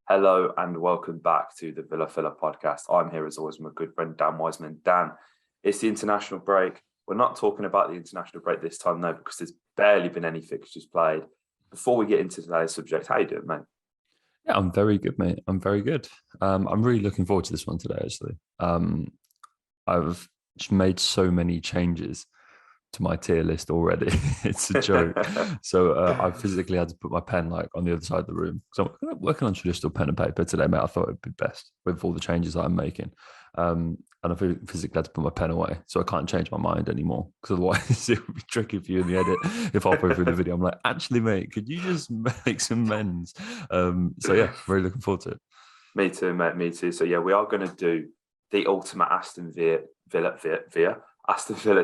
Hello and welcome back to the Villa Filler podcast. I'm here as always with my good friend Dan Wiseman. Dan, it's the international break. We're not talking about the international break this time though, because there's barely been any fixtures played. Before we get into today's subject, how you doing, mate? Yeah, I'm very good, mate. I'm very good. I'm really looking forward to this one today, actually. I've just made so many changes to my tier list already. It's a joke. So I physically had to put my pen like on the other side of the room. So I'm working on traditional pen and paper today, mate. I thought it'd be best with all the changes that I'm making. And I physically had to put my pen away, so I can't change my mind anymore. Because otherwise, it would be tricky for you in the edit. If halfway through the video, I'm like, actually, mate, could you just make some amends? So yeah, really looking forward to it. Me too, mate. Me too. So yeah, we are going to do the ultimate Aston Villa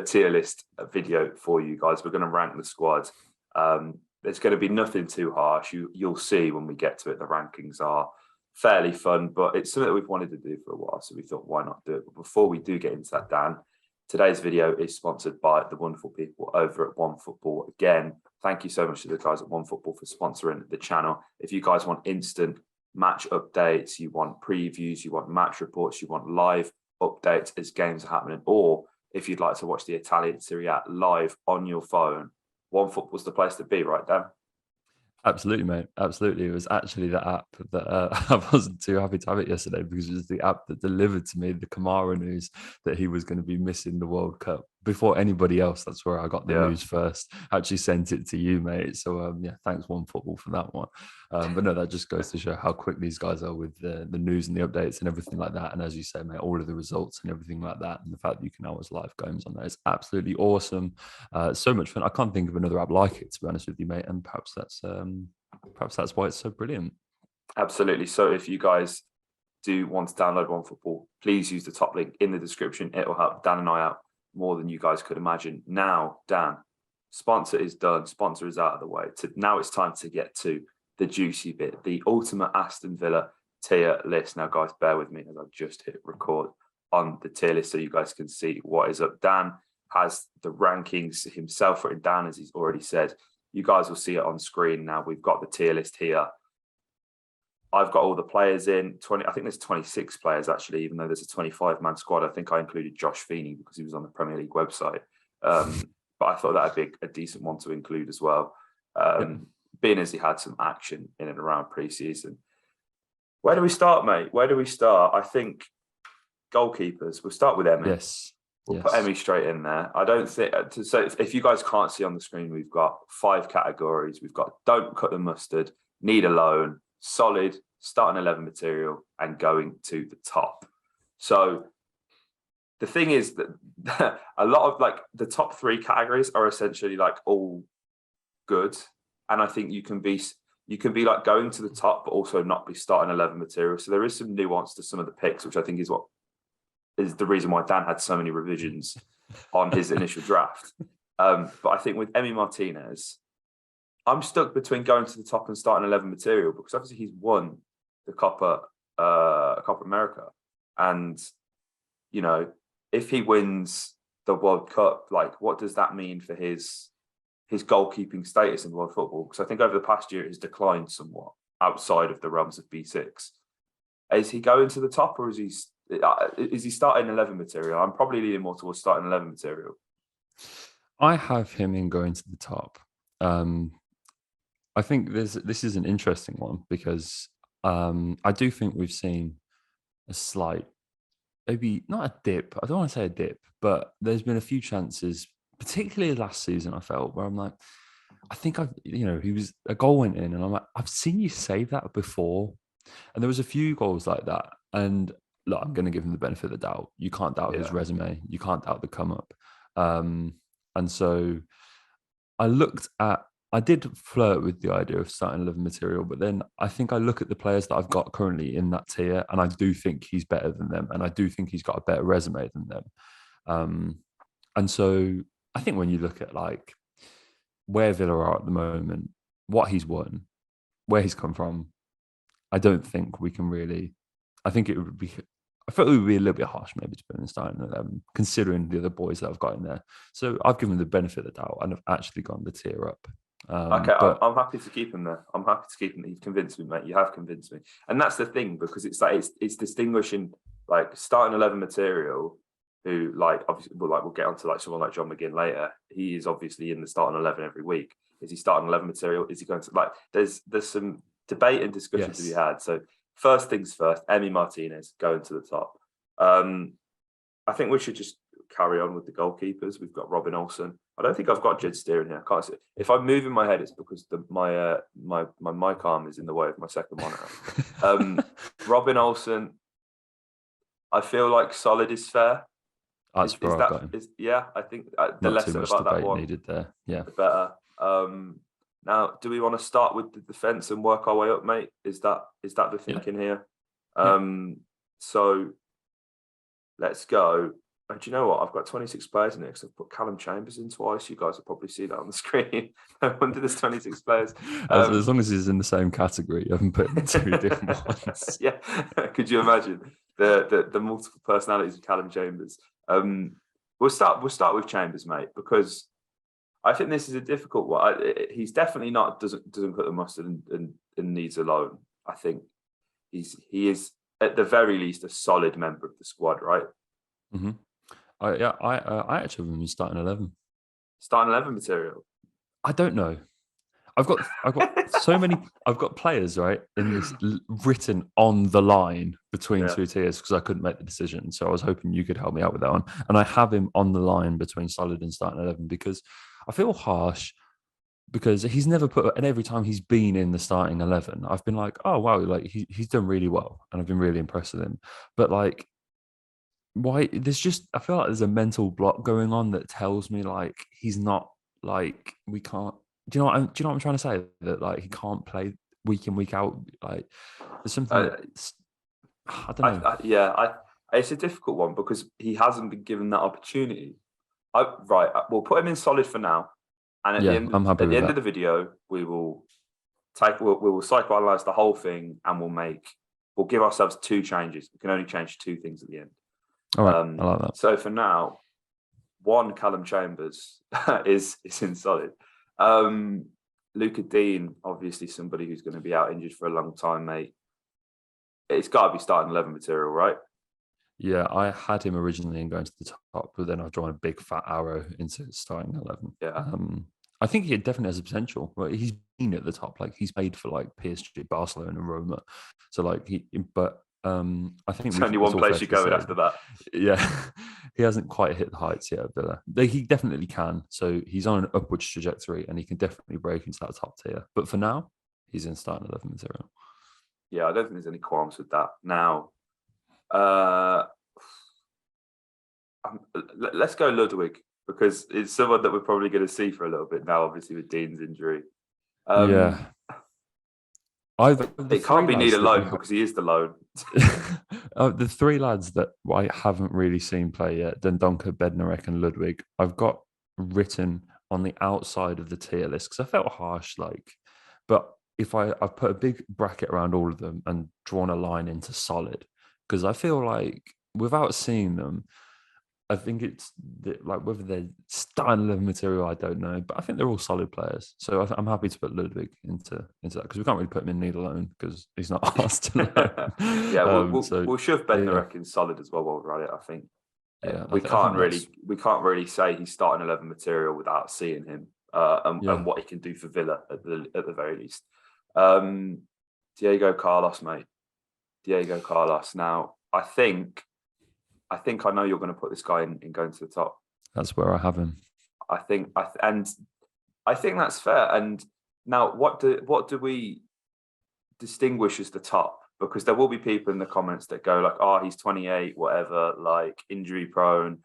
tier list video for you guys. We're going to rank the squad. There's going to be nothing too harsh. You'll see when we get to it. The rankings are fairly fun, but it's something that we've wanted to do for a while. So we thought, why not do it? But before we do get into that, Dan, today's video is sponsored by the wonderful people over at OneFootball. Again, thank you so much to the guys at OneFootball for sponsoring the channel. If you guys want instant match updates, you want previews, you want match reports, you want live updates as games are happening, or if you'd like to watch the Italian Serie A live on your phone, OneFootball's the place to be, right, Dan? Absolutely, mate. Absolutely. It was actually the app that I wasn't too happy to have it yesterday because it was the app that delivered to me the Kamara news that he was going to be missing the World Cup before anybody else. That's where I got the news first. Actually sent it to you, mate. So yeah, thanks OneFootball for that one. But no, that just goes to show how quick these guys are with the news and the updates and everything like that. And as you say, mate, all of the results and everything like that, and the fact that you can now watch live games on there is absolutely awesome. So much fun. I can't think of another app like it, to be honest with you, mate. And perhaps that's why it's so brilliant. Absolutely. So if you guys do want to download OneFootball, please use the top link in the description. It'll help Dan and I out more than you guys could imagine. Now, Dan, sponsor is done. Sponsor is out of the way. Now it's time to get to the juicy bit, the ultimate Aston Villa tier list. Now, guys, bear with me as I just hit record on the tier list so you guys can see what is up. Dan has the rankings himself written down, as he's already said. You guys will see it on screen now. We've got the tier list here. I've got all the players in. I think there's 26 players, actually, even though there's a 25-man squad. I think I included Josh Feeney because he was on the Premier League website. But I thought that would be a decent one to include as well, being as he had some action in and around pre-season. Where do we start, mate? Where do we start? I think goalkeepers. We'll start with Emmy. Yes. We'll put Emmy straight in there. I don't think so. If you guys can't see on the screen, we've got 5 categories. We've got don't cut the mustard, need a loan, solid, starting 11 material, and going to the top. So the thing is that a lot of like the top 3 categories are essentially like all good, and I think you can be like going to the top, but also not be starting 11 material. So there is some nuance to some of the picks, which I think is what is the reason why Dan had so many revisions on his initial draft. But I think with Emi Martinez, I'm stuck between going to the top and starting 11 material because obviously he's won the Copa America. And, you know, if he wins the World Cup, like what does that mean for his goalkeeping status in world football? Because I think over the past year it has declined somewhat outside of the realms of B6. Is he going to the top, or is he starting 11 material? I'm probably leaning more towards starting 11 material. I have him in going to the top. I think this is an interesting one because I do think we've seen a slight, maybe not a dip. I don't want to say a dip, but there's been a few chances, particularly last season, I felt, where I'm like, I think he was a goal went in, and I'm like, I've seen you save that before. And there was a few goals like that. And look, I'm going to give him the benefit of the doubt. You can't doubt his resume. You can't doubt the come up. And so I did flirt with the idea of starting 11 material, but then I think I look at the players that I've got currently in that tier, and I do think he's better than them. And I do think he's got a better resume than them. And so I think when you look at like where Villa are at the moment, what he's won, where he's come from, I don't think we can really. I think it would be. I thought it would be a little bit harsh, maybe, to put in starting 11, considering the other boys that I've got in there. So I've given the benefit of the doubt, and I've actually gone the tier up. Okay, But I'm happy to keep him there. I'm happy to keep him. You've convinced me, mate. You have convinced me, and that's the thing, because it's like it's distinguishing like starting 11 material, who like obviously we'll get onto like someone like John McGinn later. He is obviously in the starting 11 every week. Is he starting 11 material? Is he going to like? There's some debate and discussion to be yes, had. So first things first, Emi Martinez going to the top. I think we should just carry on with the goalkeepers. We've got Robin Olsen. I don't think I've got Jed Steering here. I can't see. If I'm moving my head, it's because my mic arm is in the way of my second monitor. Robin Olsen, I feel like solid is fair. that's where I've got him. Yeah, I think the Not less too said much about that debate one, needed there. Yeah. the better. Now, do we want to start with the defence and work our way up, mate? Is that the thinking here? So let's go. And do you know what? I've got 26 players in here because I've put Callum Chambers in twice. You guys will probably see that on the screen. No wonder there's 26 players. As long as he's in the same category, you haven't put him in two different ones. Yeah. Could you imagine the multiple personalities of Callum Chambers? We'll start with Chambers, mate, because I think this is a difficult one. He's definitely not doesn't cut the mustard and needs a loan. I think he is at the very least a solid member of the squad, right? Mm-hmm. I actually have him starting 11. Starting 11 material. I don't know. I've got so many. I've got players right in this written on the line between two tiers because I couldn't make the decision. So I was hoping you could help me out with that one. And I have him on the line between solid and starting 11 because I feel harsh because he's never put. And every time he's been in the starting 11, I've been like, oh wow, like he's done really well, and I've been really impressed with him. But like, why? There's just I feel like there's a mental block going on that tells me like he's not like we can't. Do you know what I'm trying to say? That like he can't play week in week out. Like there's something that's I don't know. It's a difficult one because he hasn't been given that opportunity. We'll put him in solid for now, and at the end of the video, we will psychoanalyze the whole thing, and we'll give ourselves two changes. We can only change two things at the end. All right, I like that. So for now, one Callum Chambers is in solid. Luca Dean, obviously somebody who's going to be out injured for a long time, mate. It's got to be starting 11 material, right? Yeah, I had him originally in going to the top, but then I've drawn a big fat arrow into starting 11. Yeah. I think he definitely has a potential. Right? He's been at the top, like he's played for like PSG, Barcelona, and Roma. So like I think it's only one place you're going after that. Yeah, he hasn't quite hit the heights yet at Villa. He definitely can. So he's on an upwards trajectory, and he can definitely break into that top tier. But for now, he's in starting 11 material. Yeah, I don't think there's any qualms with that. Now, let's go Ludwig because it's someone that we're probably going to see for a little bit now. Obviously, with Dean's injury. It can't be need alone because he is the loan. The three lads that I haven't really seen play yet, Dendoncker, Bednarek and Ludwig, I've got written on the outside of the tier list because I felt harsh, but if I've put a big bracket around all of them and drawn a line into solid because I feel like without seeing them, I think it's like whether they're starting 11 material, I don't know, but I think they're all solid players. So I'm happy to put Ludwig into that because we can't really put him in need alone because he's not asked to loan. Yeah, we'll shove Bednarek in solid as well while we're at it. I think. Yeah, we can't really say he's starting 11 material without seeing him and what he can do for Villa at the very least. Diego Carlos, mate. Diego Carlos. Now, I think I know you're going to put this guy in going to the top. That's where I have him. I think that's fair. And now, what do we distinguish as the top? Because there will be people in the comments that go like, "Oh, he's 28, whatever, like injury prone."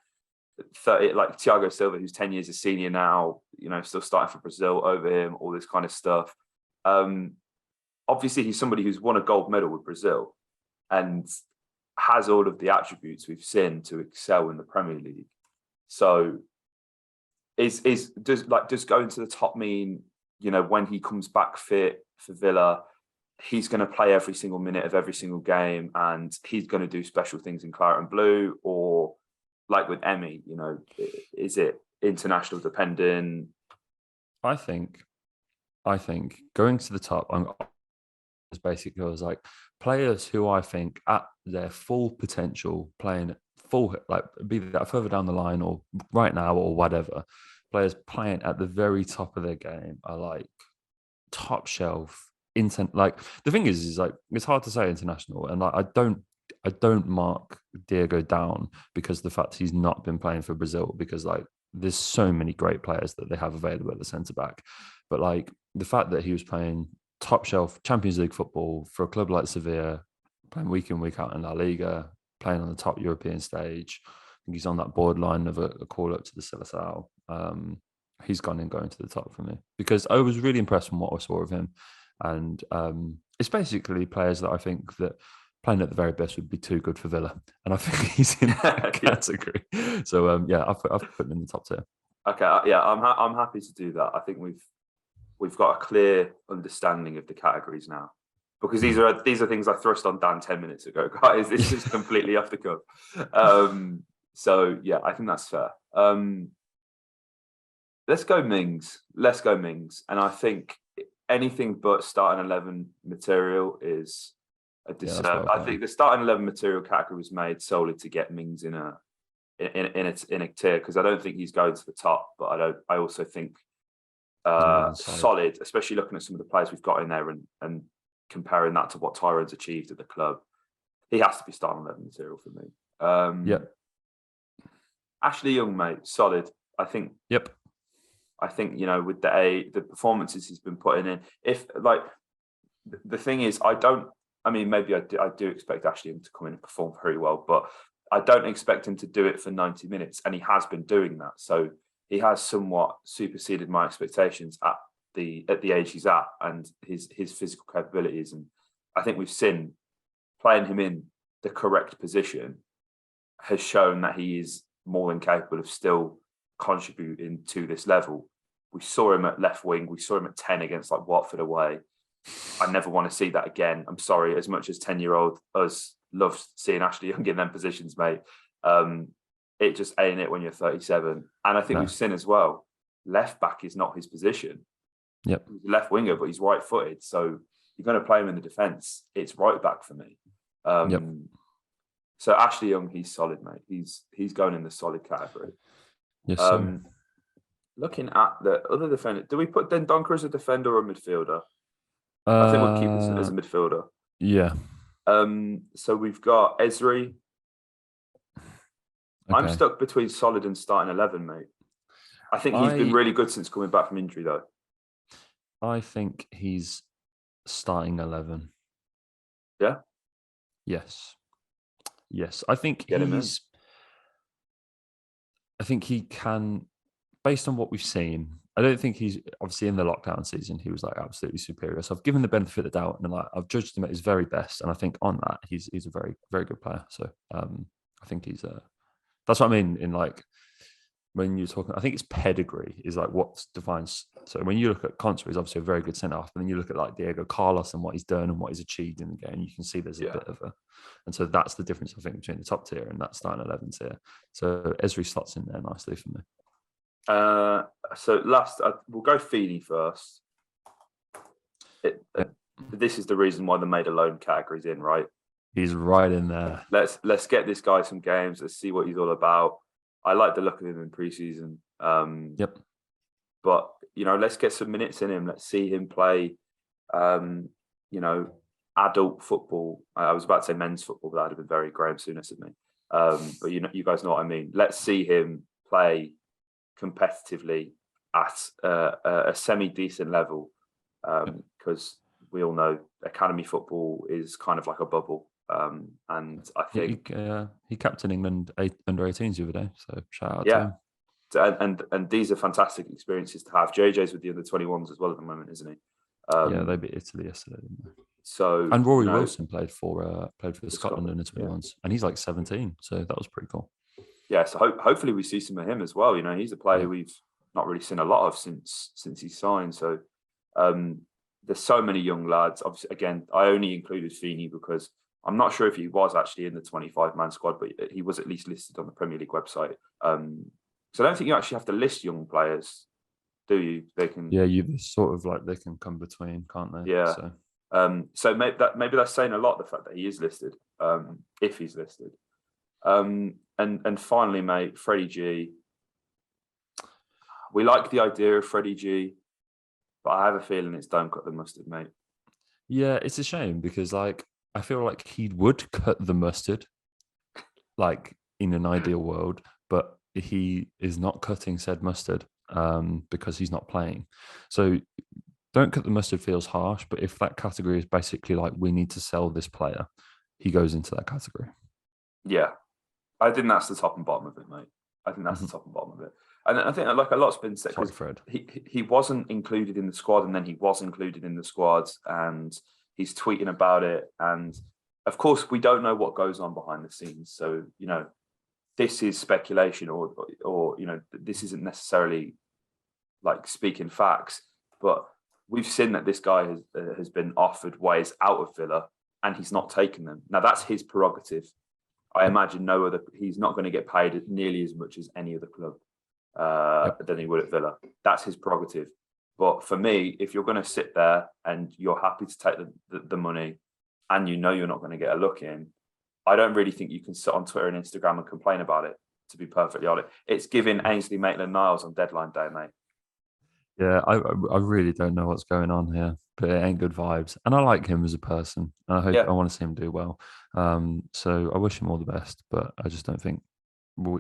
30, like Thiago Silva, who's 10 years a senior now, still starting for Brazil over him, all this kind of stuff. Obviously, he's somebody who's won a gold medal with Brazil and has all of the attributes we've seen to excel in the Premier League. So does going to the top mean, when he comes back fit for Villa, he's going to play every single minute of every single game and he's going to do special things in claret and blue? Or like with Emi, is it international dependent? I think I think going to the top, is basically, I was like, players who I think at their full potential, playing full, like be that further down the line or right now or whatever, players playing at the very top of their game are like top shelf. Like the thing is like it's hard to say international, and like I don't mark Diego down because the fact he's not been playing for Brazil, because like there's so many great players that they have available at the centre back, but like the fact that he was playing top shelf Champions League football for a club like Sevilla, playing week in week out in La Liga, playing on the top European stage. I think he's on that borderline of a call up to the Seleção. He's going to the top for me because I was really impressed from what I saw of him, and it's basically players that I think that playing at the very best would be too good for Villa, and I think he's in that category. So yeah, I've put him in the top tier. Okay, yeah, I'm happy to do that. I think we've got a clear understanding of the categories now, because these are things I thrust on Dan 10 minutes ago, guys. This is completely off the cuff. So yeah, I think that's fair. Let's go Mings. And I think anything but starting 11 material is a disservice. I think the starting 11 material category was made solely to get Mings in a tier, because I don't think he's going to the top, but I also think solid, especially looking at some of the players we've got in there and comparing that to what Tyrone's achieved at the club. He has to be starting 11 material for me. Yeah. Ashley Young, mate, solid. I think. Yep. I think, with the performances he's been putting in, if like the thing is, maybe I do expect Ashley Young to come in and perform very well, but I don't expect him to do it for 90 minutes, and he has been doing that. So he has somewhat superseded my expectations at the age he's at and his physical capabilities. And I think we've seen playing him in the correct position has shown that he is more than capable of still contributing to this level. We saw him at left wing. We saw him at 10 against like Watford away. I never want to see that again. I'm sorry, as much as 10-year-old us loves seeing Ashley Young in them positions, mate. It just ain't it when you're 37. And I think we've seen as well, left back is not his position. Yep. He's a left winger, but he's right footed. So you're going to play him in the defence. It's right back for me. Yep. So Ashley Young, he's solid, mate. He's going in the solid category. Yes, sir. Looking at the other defender, do we put Dendoncker as a defender or a midfielder? I think we'll keep it as a midfielder. Yeah. So we've got Ezri. Okay. I'm stuck between solid and starting 11, mate. I think he's been really good since coming back from injury, though. I think he's starting 11. Yeah? Yes. I think I think he can, based on what we've seen. I don't think he's obviously in the lockdown season. He was like absolutely superior. So I've given the benefit of the doubt, and I've judged him at his very best. And I think on that, he's a very, very good player. So I think he's that's what I mean in like when you're talking. I think it's pedigree is like what defines. So when you look at Conte, he's obviously a very good centre half, but then you look at like Diego Carlos and what he's done and what he's achieved in the game, you can see there's a bit of a, and so that's the difference I think between the top tier and that starting 11 tier. So Ezri slots in there nicely for me. So last, we'll go Feeney first. This is the reason why the made alone category's in, right? He's right in there. Let's get this guy some games. Let's see what he's all about. I like the look of him in preseason. Yep. But let's get some minutes in him. Let's see him play. Adult football. I was about to say men's football, but that'd have been very Graham Souness of me. But you guys know what I mean. Let's see him play competitively at a semi-decent level, because we all know academy football is kind of like a bubble, and I think he captained England under 18s the other day, so shout out to him. And these are fantastic experiences to have. JJ's with the under 21s as well at the moment, isn't he? They beat Italy yesterday, didn't they? So and Rory Wilson played for the Scotland under 21s, and he's like 17, so that was pretty cool. Yeah, so hopefully we see some of him as well. He's a player who we've not really seen a lot of since he signed. So there's so many young lads. Obviously, again, I only included Feeney because I'm not sure if he was actually in the 25-man squad, but he was at least listed on the Premier League website. So I don't think you actually have to list young players do you? They can. Yeah, you sort of like they can come between, can't they? Yeah. So So maybe that's saying a lot, the fact that he is listed, if he's listed. And finally, mate, Freddie G. We like the idea of Freddie G, but I have a feeling it's don't cut the mustard, mate. yeah, it's a shame because like I feel like he would cut the mustard, like in an ideal world, but he is not cutting said mustard because he's not playing. So don't cut the mustard feels harsh, but if that category is basically like we need to sell this player, he goes into that category. Yeah, I think that's the top and bottom of it, mate. I think that's the top and bottom of it. And I think like a lot's been said Sorry, Fred. he wasn't included in the squad, and then he was included in the squad, and he's tweeting about it. And of course, we don't know what goes on behind the scenes. So this is speculation, or this isn't necessarily like speaking facts. But we've seen that this guy has been offered ways out of Villa, and he's not taken them. Now that's his prerogative. I imagine he's not going to get paid nearly as much as any other club than he would at Villa. That's his prerogative. But for me, if you're going to sit there and you're happy to take the money and you're not going to get a look in, I don't really think you can sit on Twitter and Instagram and complain about it, to be perfectly honest. It's giving Ainsley Maitland-Niles on deadline day, mate. Yeah, I really don't know what's going on here, but it ain't good vibes. And I like him as a person. And I want to see him do well. So I wish him all the best, but I just don't think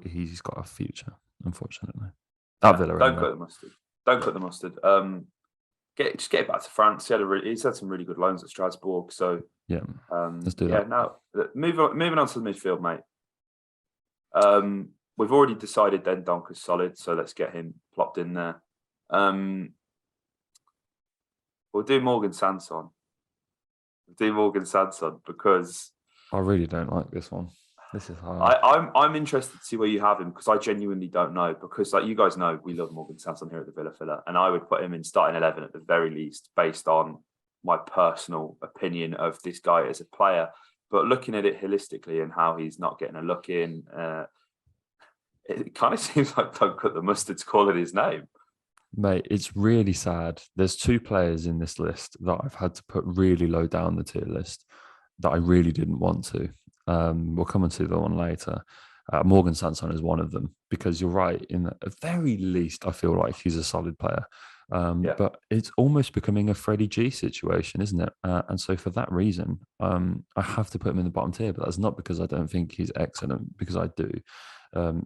he's got a future, unfortunately. At Villa, don't cut the mustard. Don't cut the mustard. Just get back to France. He's had some really good loans at Strasbourg. So yeah, let's do that. Now moving on to the midfield, mate. We've already decided Dendonker's solid, so let's get him plopped in there. We'll do Morgan Sanson. Because I really don't like this one. This is hard. I'm interested to see where you have him, because I genuinely don't know. Because like you guys know, we love Morgan Sanson here at the Villa, and I would put him in starting 11 at the very least, based on my personal opinion of this guy as a player. But looking at it holistically and how he's not getting a look in, it kind of seems like don't cut the mustard's calling his name. Mate, it's really sad. There's two players in this list that I've had to put really low down the tier list that I really didn't want to. We'll come on to the one later. Morgan Sanson is one of them, because you're right. In the very least, I feel like he's a solid player. But it's almost becoming a Freddie G situation, isn't it? And so for that reason, I have to put him in the bottom tier. But that's not because I don't think he's excellent, because I do.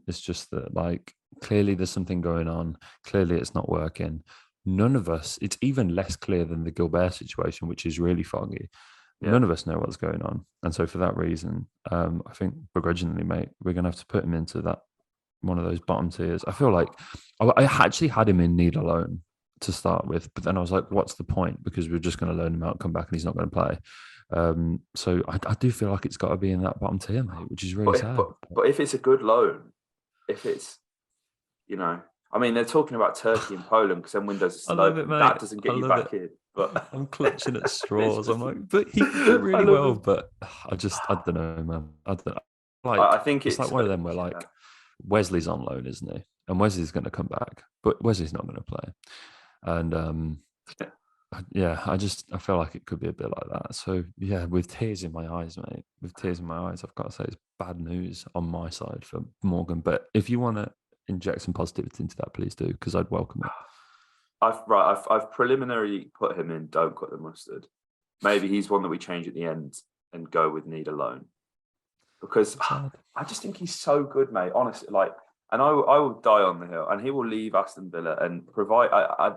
It's just that, like, clearly there's something going on. Clearly it's not working. None of us, it's even less clear than the Gilbert situation, which is really foggy. Yeah. None of us know what's going on. And so for that reason, I think begrudgingly, mate, we're going to have to put him into that one of those bottom tiers. I feel like I actually had him in need alone to start with, but then I was like, what's the point? Because we're just going to loan him out, come back, and he's not going to play. So I do feel like it's got to be in that bottom tier, mate, which is really sad. But if it's a good loan, if it's, I mean, they're talking about Turkey and Poland because then Windows is low. That doesn't get you back in. But I'm clutching at straws. I'm like, but he did really well. But I don't know, man. I don't know. Like, I think it's like one of them where, like, Wesley's on loan, isn't he? And Wesley's going to come back, but Wesley's not going to play. And I feel like it could be a bit like that. So yeah, with tears in my eyes, mate. With tears in my eyes, I've got to say it's bad news on my side for Morgan. But if you want to inject some positivity into that, please do, because I'd welcome it. I've preliminarily put him in don't cut the mustard. Maybe he's one that we change at the end and go with need alone, because I just think he's so good, mate. Honestly, like, and I will die on the hill, and he will leave Aston Villa and provide. I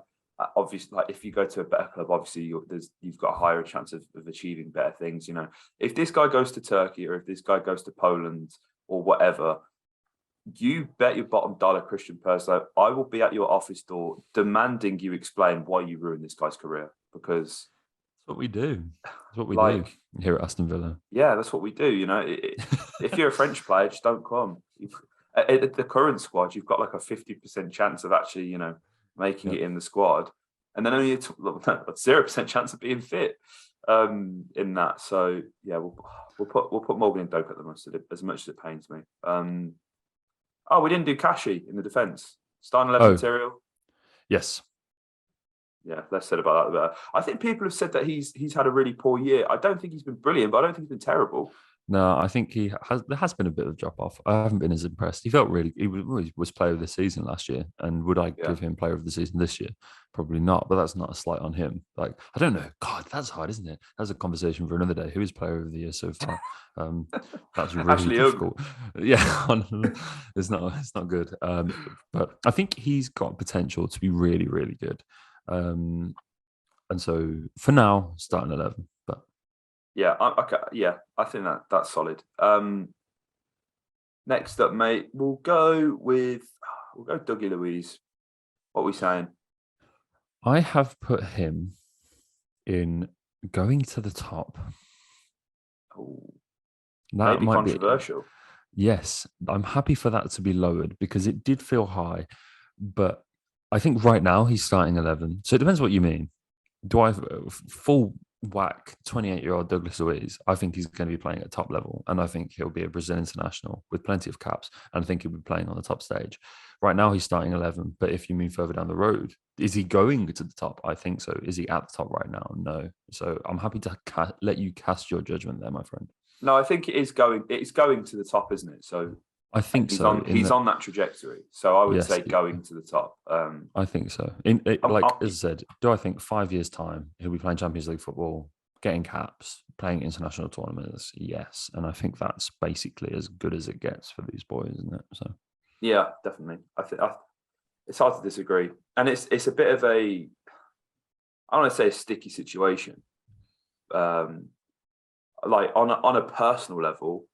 obviously, like, if you go to a better club, obviously you've got a higher chance of achieving better things. If this guy goes to Turkey, or if this guy goes to Poland or whatever, you bet your bottom dollar, Christian Perslow, I will be at your office door demanding you explain why you ruined this guy's career, because that's what we do. That's what we do here at Aston Villa. Yeah, that's what we do. If you're a French player, just don't come. At the current squad, you've got like a 50% chance of actually, making it in the squad, and then only a 0% chance of being fit in that. So yeah, we'll put Morgan in don't cut the mustard, as much as it pains me. We didn't do Kashi in the defence. Starting 11 material. Yes. Yeah, less said about that, the better. I think people have said that he's had a really poor year. I don't think he's been brilliant, but I don't think he's been terrible. No, I think there has been a bit of drop off. I haven't been as impressed. He was player of the season last year, and would I Yeah. give him player of the season this year? Probably not. But that's not a slight on him. Like, I don't know. God, that's hard, isn't it? That's a conversation for another day. Who is player of the year so far? That's really Ashley Young. difficult. Yeah, it's not good. But I think he's got potential to be really, really good. And so for now, starting 11. But Yeah, I think that's solid. Next up, mate, we'll go Dougie Louise. What are we saying? I have put him in going to the top. Ooh, That maybe might controversial. Yes, I'm happy for that to be lowered because it did feel high. But I think right now he's starting 11. So it depends what you mean. Do I full whack 28-year-old Douglas Luiz? I think he's going to be playing at top level, and I think he'll be a Brazil international with plenty of caps, and I think he'll be playing on the top stage. Right now he's starting 11, but if you mean further down the road, is he going to the top? I think so. Is he at the top right now? No. So I'm happy to let you cast your judgment there, my friend. No, I think it is going. It's going to the top, isn't it? So I think he's so. he's on that trajectory. So I would Yes, say going to the top. I think so. As I said, do I think 5 years time he'll be playing Champions League football, getting caps, playing international tournaments? Yes, and I think that's basically as good as it gets for these boys, isn't it? So yeah, definitely. I think it's hard to disagree, and it's a bit of a, I don't want to say a sticky situation. Like on a personal level,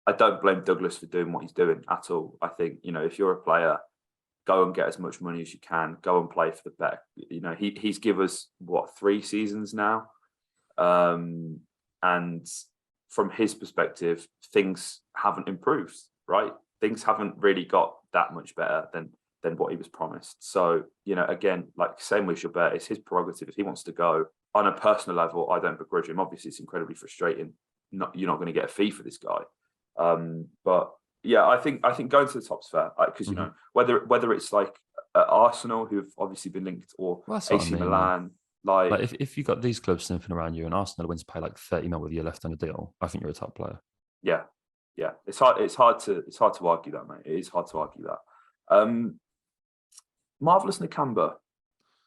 I don't blame Douglas for doing what he's doing at all. I think, if you're a player, go and get as much money as you can. Go and play for the better. He's given us 3 seasons now, and from his perspective, things haven't improved. Right, things haven't really got that much better than what he was promised. So again, like same with Gilbert, it's his prerogative. If he wants to go on a personal level, I don't begrudge him. Obviously, it's incredibly frustrating. You're not going to get a fee for this guy. But yeah, I think going to the top's fair because whether it's like Arsenal, who've obviously been linked, or AC Milan, like if you got these clubs sniffing around you and Arsenal wins to pay like 30 mil with your left on a deal, I think you're a top player. Yeah, it's hard to argue that, mate. It is hard to argue that. Marvelous Nakamba,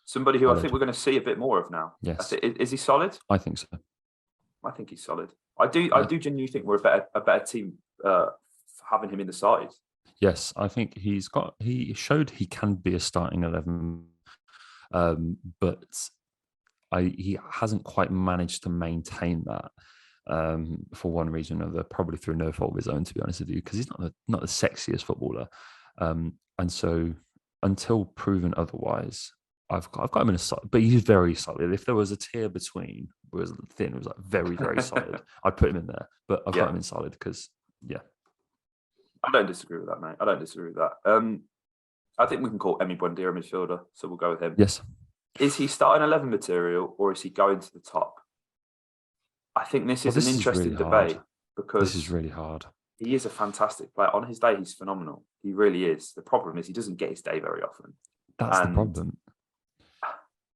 somebody who I think we're going to see a bit more of now. Yes, is he solid? I think so. I think he's solid. I do genuinely think we're a better team for having him in the side. Yes, I think he showed he can be a starting 11, but he hasn't quite managed to maintain that for one reason or another, probably through no fault of his own, to be honest with you, because he's not the sexiest footballer, and so until proven otherwise, I've got him in a solid, but he's very solid. If there was a tier between, it was thin, it was like very, very solid, I'd put him in there. But I've got him in solid because, yeah. I don't disagree with that, mate. I don't disagree with that. I think we can call Emi Buendia a midfielder, so we'll go with him. Yes. Is he starting 11 material or is he going to the top? I think this is an interesting debate because this is really hard. He is a fantastic player. On his day, he's phenomenal. He really is. The problem is he doesn't get his day very often. That's the problem.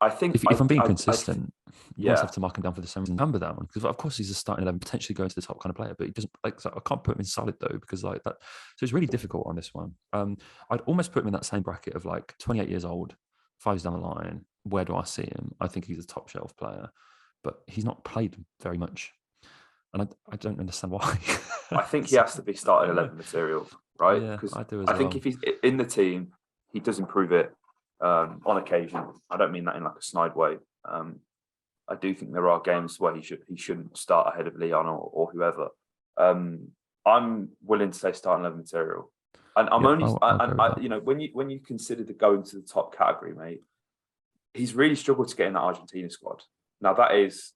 I think if I'm being consistent, you almost have to mark him down for the same number down because of course he's a starting 11, potentially going to the top kind of player, but he doesn't so I can't put him in solid though because like that. So it's really difficult on this one. I'd almost put him in that same bracket of like 28 years old, 5 years down the line. Where do I see him? I think he's a top shelf player, but he's not played very much, and I don't understand why. I think he has to be starting 11 material, right? Yeah, because I do. I think if he's in the team, he does improve it. On occasion, I don't mean that in like a snide way. I do think there are games where he shouldn't start ahead of Leon or whoever. I'm willing to say starting 11 material, and I'm when you consider the going to the top category, mate, he's really struggled to get in that Argentina squad. Now that is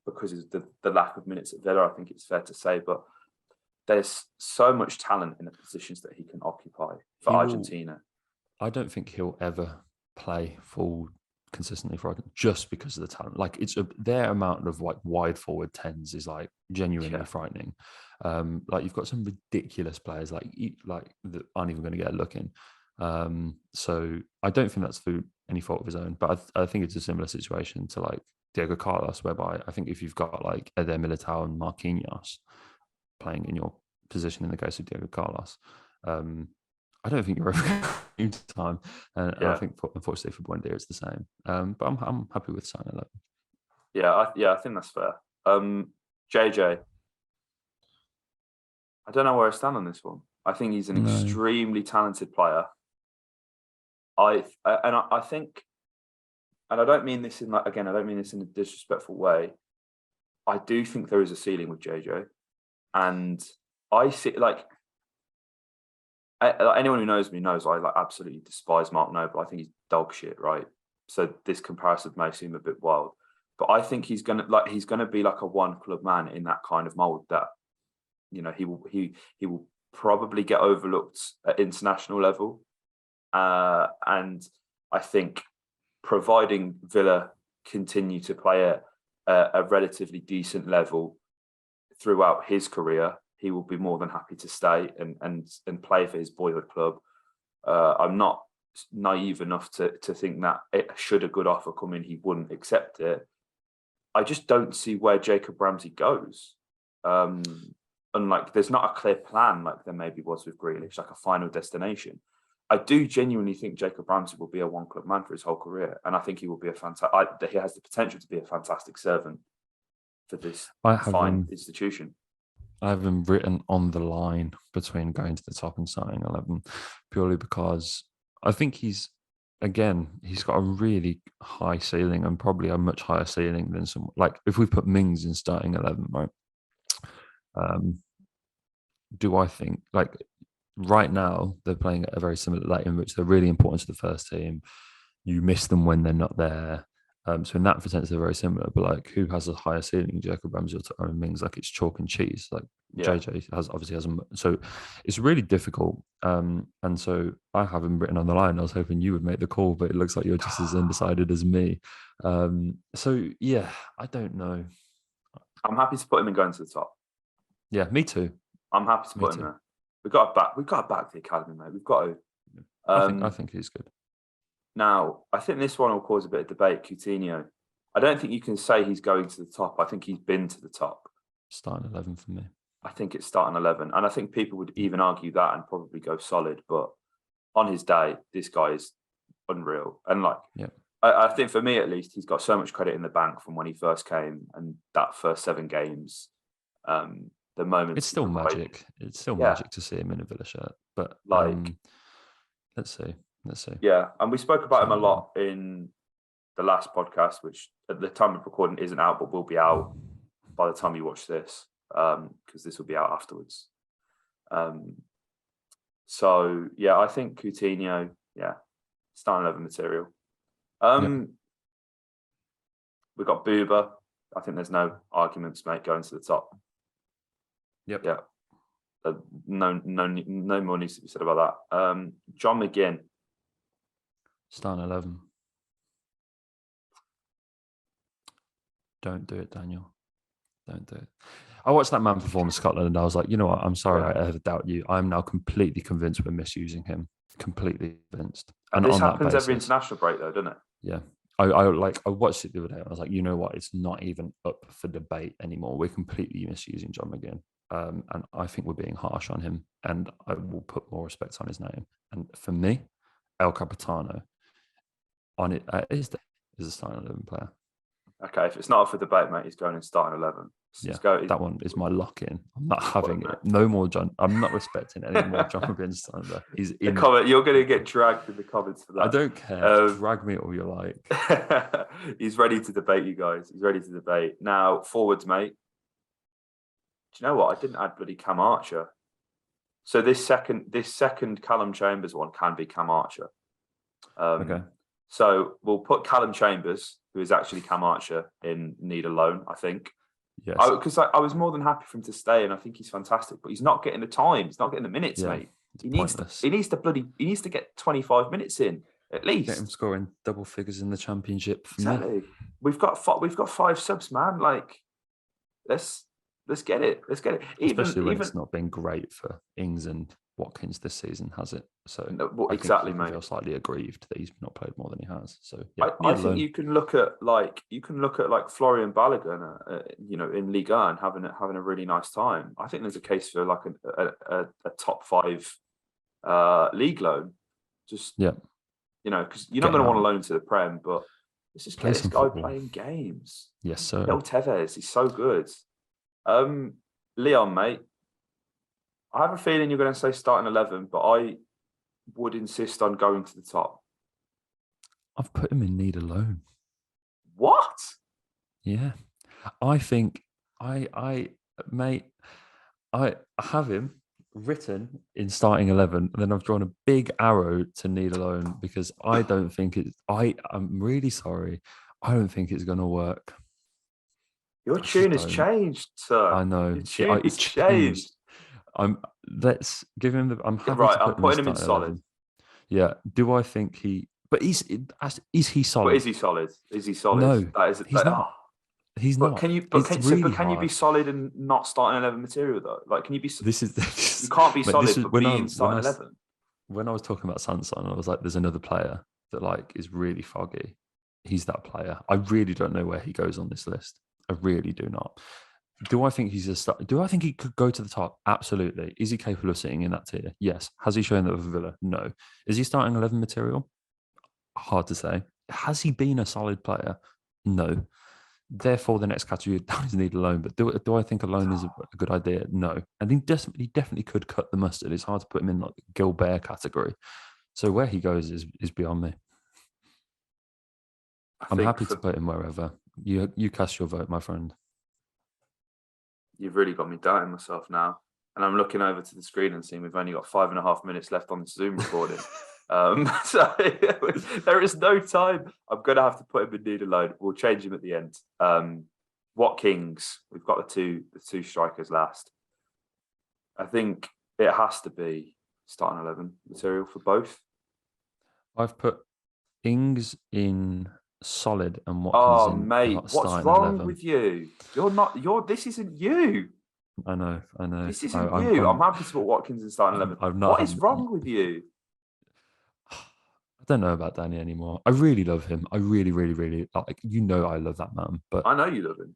because of the lack of minutes at Villa. I think it's fair to say, but there's so much talent in the positions that he can occupy for Argentina. I don't think he'll ever play full consistently for Argentina just because of the talent. Like their amount of like wide forward 10s is like genuinely frightening. Like you've got some ridiculous players like that aren't even going to get a look in. So I don't think that's for any fault of his own. But I think it's a similar situation to like Diego Carlos, whereby I think if you've got like Eder Militao and Marquinhos playing in your position in the case of Diego Carlos, I don't think you're ever going to time. And I think, unfortunately, for Buendia, it's the same. But I'm happy with starting 11. Yeah, I think that's fair. JJ, I don't know where I stand on this one. I think he's an extremely talented player. I think, and I don't mean this in I don't mean this in a disrespectful way. I do think there is a ceiling with JJ, and I see anyone who knows me knows I absolutely despise Mark Noble. I think he's dog shit, right? So this comparison may seem a bit wild, but I think he's gonna be like a one club man in that kind of mold that, you know, he will probably get overlooked at international level, and I think providing Villa continue to play at a relatively decent level throughout his career, he will be more than happy to stay and play for his boyhood club. I'm not naive enough to think that should a good offer come in, he wouldn't accept it. I just don't see where Jacob Ramsey goes. Unlike there's not a clear plan like there maybe was with Grealish, like a final destination. I do genuinely think Jacob Ramsey will be a one club man for his whole career, and I think he will be he has the potential to be a fantastic servant for this fine institution. I have him written on the line between going to the top and starting 11, purely because I think he's got a really high ceiling, and probably a much higher ceiling than some. Like if we put Mings in starting 11, right? Do I think like right now they're playing at a very similar late in which they're really important to the first team. You miss them when they're not there. So in that sense, they're very similar. But like, who has a higher ceiling, Jacob Ramsey or Aaron Mings? Like, it's chalk and cheese. Like JJ obviously has. So it's really difficult. And so I have him written on the line. I was hoping you would make the call, but it looks like you're just as undecided as me. So yeah, I don't know. I'm happy to put him in going to the top. Yeah, me too. I'm happy to put him there. We've got to back the academy, mate. We've got to. I think he's good. Now, I think this one will cause a bit of debate. Coutinho, I don't think you can say he's going to the top. I think he's been to the top. Starting 11 for me. I think it's starting 11, and I think people would even argue that and probably go solid. But on his day, this guy is unreal, and I think for me at least, he's got so much credit in the bank from when he first came and that first 7 games. The moment it's still magic. It's still magic to see him in a Villa shirt. But let's see. Yeah, and we spoke about him a lot in the last podcast, which at the time of recording isn't out, but will be out by the time you watch this, because this will be out afterwards. So yeah, I think Coutinho, starting 11 material. We've got Booba. I think there's no arguments, mate, going to the top. Yep. Yeah. No more needs to be said about that. John McGinn. Starting 11. Don't do it, Daniel. Don't do it. I watched that man perform in Scotland and I was like, you know what? I'm sorry I ever doubt you. I'm now completely convinced we're misusing him. Completely convinced. And this happens every international break though, doesn't it? Yeah. I watched it the other day and I was like, you know what? It's not even up for debate anymore. We're completely misusing John McGinn. And I think we're being harsh on him, and I will put more respect on his name. And for me, El Capitano on it is a starting 11 player. Okay, if it's not up for debate, mate, he's going in starting 11. That one is my lock-in. I'm not having it. No more John. I'm not respecting any more John McGinn starting there. He's in. You're going to get dragged in the comments for that. I don't care. Drag me all you like. He's ready to debate you guys. He's ready to debate. Now, forwards, mate. Do you know what? I didn't add bloody Cam Archer. So this second Callum Chambers one can be Cam Archer. Okay. So we'll put Callum Chambers, who is actually Cam Archer, in need alone, I think. Yes. Because I was more than happy for him to stay, and I think he's fantastic. But he's not getting the time. He's not getting the minutes, mate. He needs to get 25 minutes in at least. Get him scoring double figures in the Championship. Exactly. We've got 5 subs, man. Like, let's get it. Let's get it. Especially when it's not been great for Ings and Watkins this season, has it? So No, well, I think exactly, he can mate. feel slightly aggrieved that he's not played more than he has. So yeah, I need a think loan. you can look at like Florian Balogun, in Liga and having a really nice time. I think there's a case for like a top five league loan. Just Yeah, because you're not get going him to want to out, loan to the Prem, but let's just play get this some guy football. playing games. Yes, sir. Little Tevez, he's so good. Leon, mate, I have a feeling you're going to say starting 11, but I would insist on going to the top. I've put him in need a loan. What? Yeah, I think mate, I have him written in starting 11, and then I've drawn a big arrow to need a loan because I don't think it. I'm really sorry. I don't think it's going to work. Your I just tune has don't. changed, sir. I know Your tune has it's changed. changed. Let's give him the. I'm happy Right, to I'm put him in putting him in starting solid. 11. Yeah. Do I think he? But is he solid? But is he solid? Is he solid? No, That is. he's not. He's But not. can you? It's really Can you be hard. solid and not starting 11 material though? Like, can you be? This is You can't be but this solid is but be in starting 11. when I was talking about Sanson, I was like, there's another player that like is really foggy. He's that player. I really don't know where he goes on this list. I really do not. Do I think he's a star? Do I think he could go to the top? Absolutely. Is he capable of sitting in that tier? Yes. Has he shown that with Villa? No. Is he starting 11 material? Hard to say. Has he been a solid player? No. Therefore, the next category does need a loan. But do I think a loan is a good idea? No. And he definitely could cut the mustard. It's hard to put him in like the Gilbert category. So where he goes is beyond me. I'm happy to put him wherever. You cast your vote, my friend. You've really got me doubting myself now. And I'm looking over to the screen and seeing we've only got 5.5 minutes left on the Zoom recording. So there is no time. I'm going to have to put him in need alone. We'll change him at the end. Watkins, we've got the two strikers last. I think it has to be starting 11 material for both. I've put Ings in solid and Watkins in mate, what's wrong 11. with you? This isn't you. I know. This isn't you. I'm happy to put Watkins in starting 11. What is wrong with you? I don't know about Danny anymore. I really love him. I really, really, really like. I love that man. But I know you love him.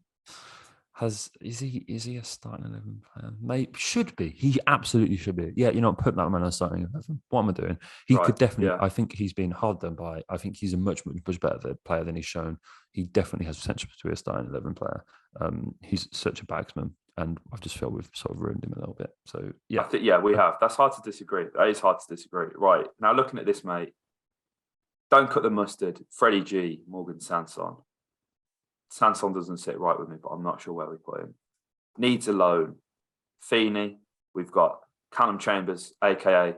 Is he a starting 11 player? Maybe should be. He absolutely should be. Yeah, put that man on starting 11. What am I doing? He could definitely. Yeah. I think he's been hard done by. I think he's a much better player than he's shown. He definitely has potential to be a starting 11 player. He's such a bagsman, and I just feel we've sort of ruined him a little bit. So yeah, I think we have. That's hard to disagree. That is hard to disagree. Right now, looking at this, mate. Don't cut the mustard. Freddie G, Morgan Sanson. Sanson doesn't sit right with me, but I'm not sure where we put him. Needs a loan. Feeney. We've got Callum Chambers, aka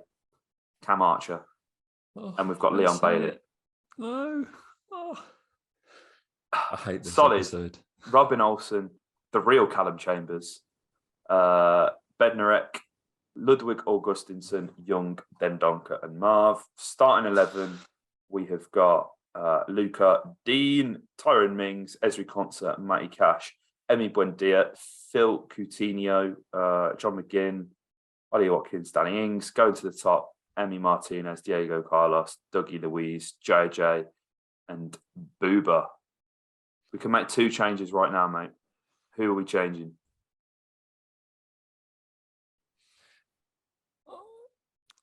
Cam Archer, and we've got Leon Bailey. No. Oh. I hate this solid episode. Robin Olsen, the real Callum Chambers, Bednarek, Ludwig Augustinsson, Young, Dendonka, and Marv. Starting 11, we have got Luca, Dean, Tyrone Mings, Ezri Konsa, Matty Cash, Emi Buendia, Phil Coutinho, John McGinn, Ollie Watkins, Danny Ings. Going to the top, Emi Martinez, Diego Carlos, Dougie Louise, JJ, and Booba. We can make 2 changes right now, mate. Who are we changing?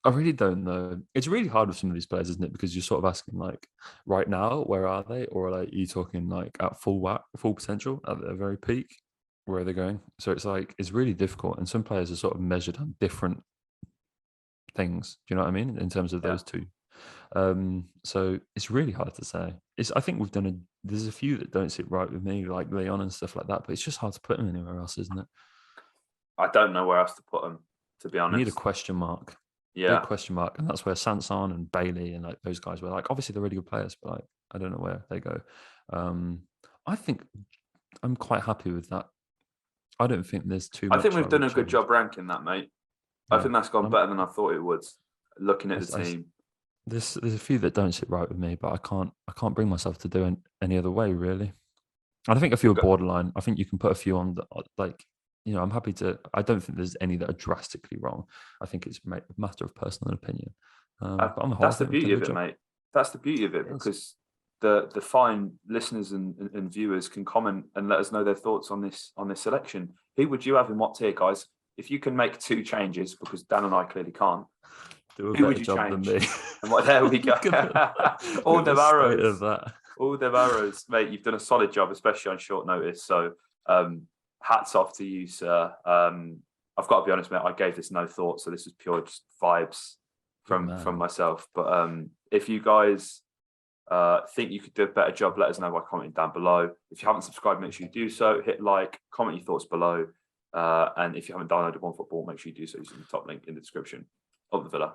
I really don't know. It's really hard with some of these players, isn't it? Because you're sort of asking, like, right now, where are they? Or like, are you talking like at full potential, at their very peak? Where are they going? So it's like, it's really difficult. And some players are sort of measured on different things. Do you know what I mean? In terms of those two. So it's really hard to say. I think there's a few that don't sit right with me, like Leon and stuff like that, but it's just hard to put them anywhere else, isn't it? I don't know where else to put them, to be honest. You need a question mark. Yeah. Big question mark. And that's where Sanson and Bailey and like those guys were like, obviously they're really good players, but like, I don't know where they go. I think I'm quite happy with that. I don't think there's too much. I think we've done a good job ranking that, mate. Yeah. I think that's gone better than I thought it would, looking at the team. There's a few that don't sit right with me, but I can't bring myself to do any other way, really. I think a few are borderline. I think you can put a few on like I'm happy to. I don't think there's any that are drastically wrong. I think it's a matter of personal opinion. But on the whole, I That's the think we've done beauty a of good it, job. mate. That's the beauty of it, It is. because the fine listeners and viewers can comment and let us know their thoughts on this selection. Who would you have in what tier, guys? If you can make 2 changes, because Dan and I clearly can't, Do a who would better you job than change? me. And what? There we go. All With the them state of arrows. that. All them arrows, mate. You've done a solid job, especially on short notice. So, hats off to you, sir. I've got to be honest, mate. I gave this no thought, so this is pure just vibes from myself. But if you guys think you could do a better job, let us know by commenting down below. If you haven't subscribed, make sure you do so. Hit like, comment your thoughts below. And if you haven't downloaded OneFootball, make sure you do so using the top link in the description of the villa.